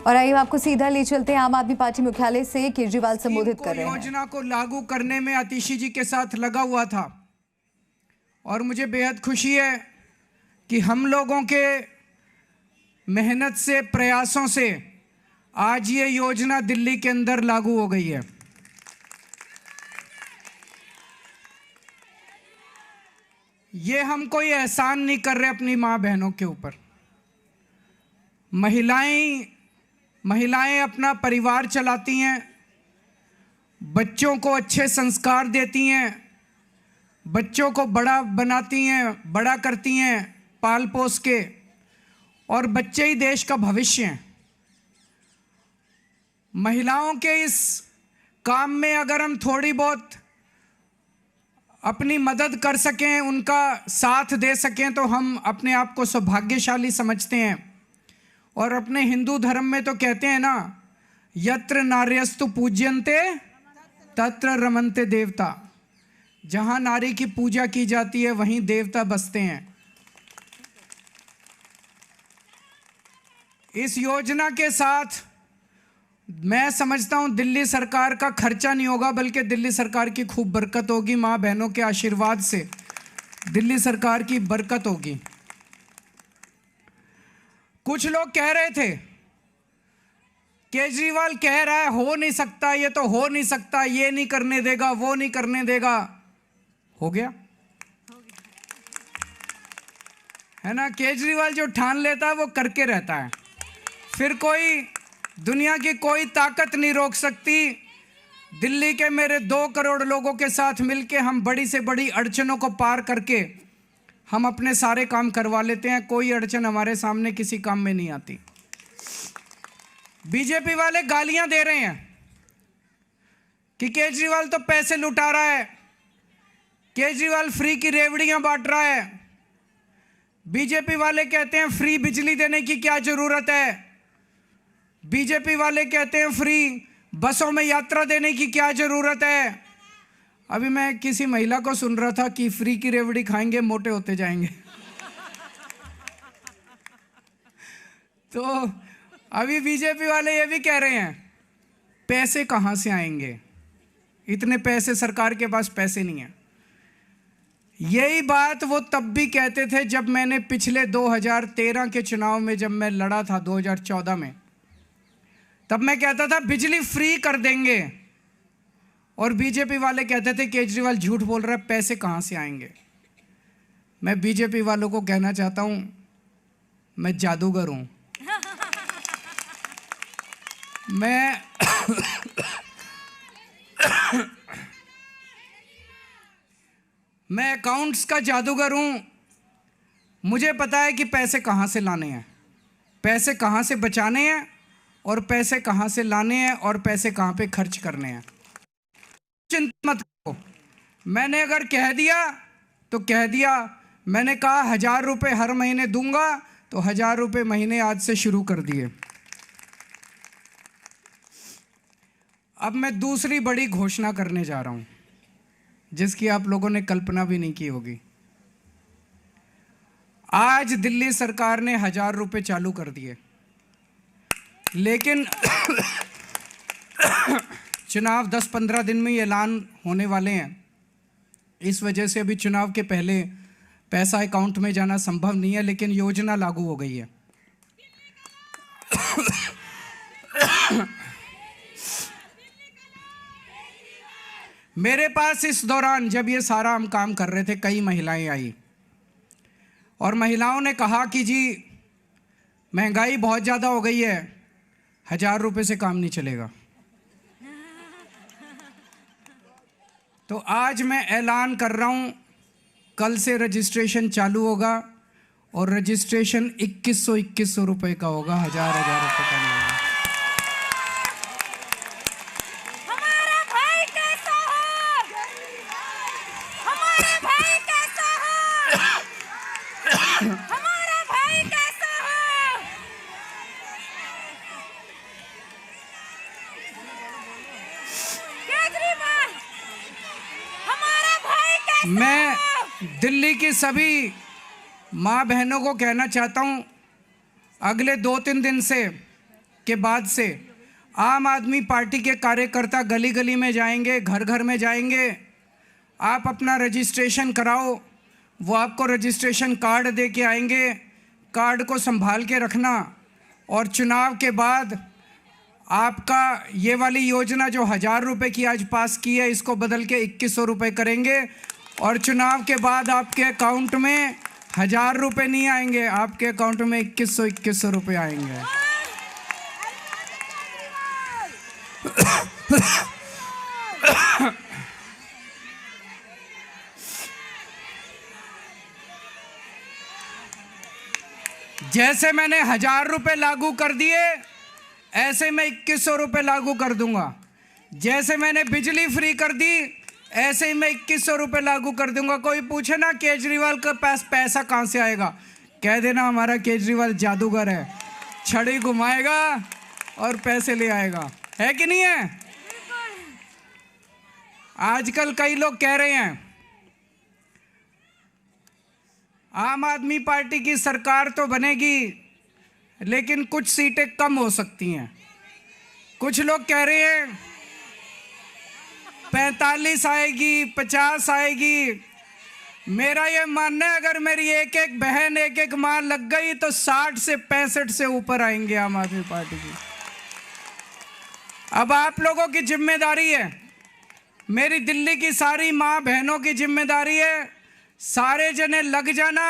और आइए आपको सीधा ले चलते हैं आम आदमी पार्टी मुख्यालय से केजरीवाल संबोधित कर रहे हैं। योजना को लागू करने में आतिशी जी के साथ लगा हुआ था और मुझे बेहद खुशी है कि हम लोगों के मेहनत से, प्रयासों से आज ये योजना दिल्ली के अंदर लागू हो गई है। ये हम कोई एहसान नहीं कर रहे अपनी माँ बहनों के ऊपर। महिलाएं अपना परिवार चलाती हैं, बच्चों को अच्छे संस्कार देती हैं, बच्चों को बड़ा बनाती हैं, बड़ा करती हैं पाल पोस के, और बच्चे ही देश का भविष्य हैं। महिलाओं के इस काम में अगर हम थोड़ी बहुत अपनी मदद कर सकें, उनका साथ दे सकें, तो हम अपने आप को सौभाग्यशाली समझते हैं। और अपने हिंदू धर्म में तो कहते हैं ना, यत्र नार्यस्तु पूज्यन्ते तत्र रमन्ते देवता। जहाँ नारी की पूजा की जाती है वहीं देवता बसते हैं। इस योजना के साथ मैं समझता हूँ दिल्ली सरकार का खर्चा नहीं होगा, बल्कि दिल्ली सरकार की खूब बरकत होगी। माँ बहनों के आशीर्वाद से दिल्ली सरकार की बरकत होगी। कुछ लोग कह रहे थे केजरीवाल कह रहा है हो नहीं सकता, ये तो हो नहीं सकता, ये नहीं करने देगा, वो नहीं करने देगा। हो गया है ना। केजरीवाल जो ठान लेता है वो करके रहता है, फिर कोई दुनिया की कोई ताकत नहीं रोक सकती। दिल्ली के मेरे 2 करोड़ लोगों के साथ मिलके हम बड़ी से बड़ी अड़चनों को पार करके हम अपने सारे काम करवा लेते हैं। कोई अड़चन हमारे सामने किसी काम में नहीं आती। बीजेपी वाले गालियां दे रहे हैं कि केजरीवाल तो पैसे लुटा रहा है, केजरीवाल फ्री की रेवड़ियां बांट रहा है। बीजेपी वाले कहते हैं फ्री बिजली देने की क्या जरूरत है, बीजेपी वाले कहते हैं फ्री बसों में यात्रा देने की क्या जरूरत है। अभी मैं किसी महिला को सुन रहा था कि फ्री की रेवड़ी खाएंगे मोटे होते जाएंगे। तो अभी बीजेपी वाले ये भी कह रहे हैं पैसे कहाँ से आएंगे, इतने पैसे सरकार के पास पैसे नहीं है। यही बात वो तब भी कहते थे जब मैंने पिछले 2013 के चुनाव में जब मैं लड़ा था 2014 में, तब मैं कहता था बिजली फ्री कर देंगे, और बीजेपी वाले कहते थे केजरीवाल झूठ बोल रहा है, पैसे कहाँ से आएंगे। मैं बीजेपी वालों को कहना चाहता हूँ मैं जादूगर हूँ। मैं अकाउंट्स का जादूगर हूँ। मुझे पता है कि पैसे कहाँ से लाने हैं, पैसे कहाँ से बचाने हैं, और पैसे कहाँ से लाने हैं, और पैसे कहाँ पे खर्च करने हैं। चिंता मत करो, मैंने अगर कह दिया तो कह दिया। मैंने कहा 1000 रुपये हर महीने दूंगा, तो 1000 रुपये महीने आज से शुरू कर दिए। अब मैं दूसरी बड़ी घोषणा करने जा रहा हूं, जिसकी आप लोगों ने कल्पना भी नहीं की होगी। आज दिल्ली सरकार ने 1000 रुपये चालू कर दिए, लेकिन चुनाव 10-15 दिन में ऐलान होने वाले हैं। इस वजह से अभी चुनाव के पहले पैसा अकाउंट में जाना संभव नहीं है, लेकिन योजना लागू हो गई है। मेरे पास इस दौरान जब ये सारा हम काम कर रहे थे, कई महिलाएं आई और महिलाओं ने कहा कि जी महंगाई बहुत ज़्यादा हो गई है, 1000 रुपये से काम नहीं चलेगा। तो आज मैं ऐलान कर रहा हूँ, कल से रजिस्ट्रेशन चालू होगा, और रजिस्ट्रेशन 2100 रुपये का होगा, 1000 रुपये का नहीं होगा। हमारा भाई कैसा है? हमारा भाई कैसा है? हमारा भाई कैसा है? केजरीवाल हमारा भाई कैसा है? मैं दिल्ली की सभी माँ बहनों को कहना चाहता हूँ, अगले 2-3 दिन से के बाद से आम आदमी पार्टी के कार्यकर्ता गली गली में जाएंगे, घर घर में जाएंगे। आप अपना रजिस्ट्रेशन कराओ, वो आपको रजिस्ट्रेशन कार्ड दे के आएंगे। कार्ड को संभाल के रखना और चुनाव के बाद आपका ये वाली योजना जो 1000 रुपये की आज पास की है, इसको बदल के 2100 रुपये करेंगे। और चुनाव के बाद आपके अकाउंट में 1000 रुपये नहीं आएंगे, आपके अकाउंट में 2100 रुपये आएंगे। जैसे मैंने 1000 रुपये लागू कर दिए, ऐसे मैं 2100 रुपये लागू कर दूंगा। जैसे मैंने बिजली फ्री कर दी, ऐसे ही मैं 2100 रुपये लागू कर दूंगा। कोई पूछे ना केजरीवाल के पास पैसा कहाँ से आएगा, कह देना हमारा केजरीवाल जादूगर है, छड़ी घुमाएगा और पैसे ले आएगा। है कि नहीं है? आजकल कई लोग कह रहे हैं आम आदमी पार्टी की सरकार तो बनेगी लेकिन कुछ सीटें कम हो सकती हैं। कुछ लोग कह रहे हैं 45 आएगी, 50 आएगी। मेरा ये मानना है अगर मेरी एक एक बहन, एक एक मां लग गई तो 60 से 65 से ऊपर आएंगे आम आदमी पार्टी की। अब आप लोगों की जिम्मेदारी है, मेरी दिल्ली की सारी माँ बहनों की जिम्मेदारी है, सारे जने लग जाना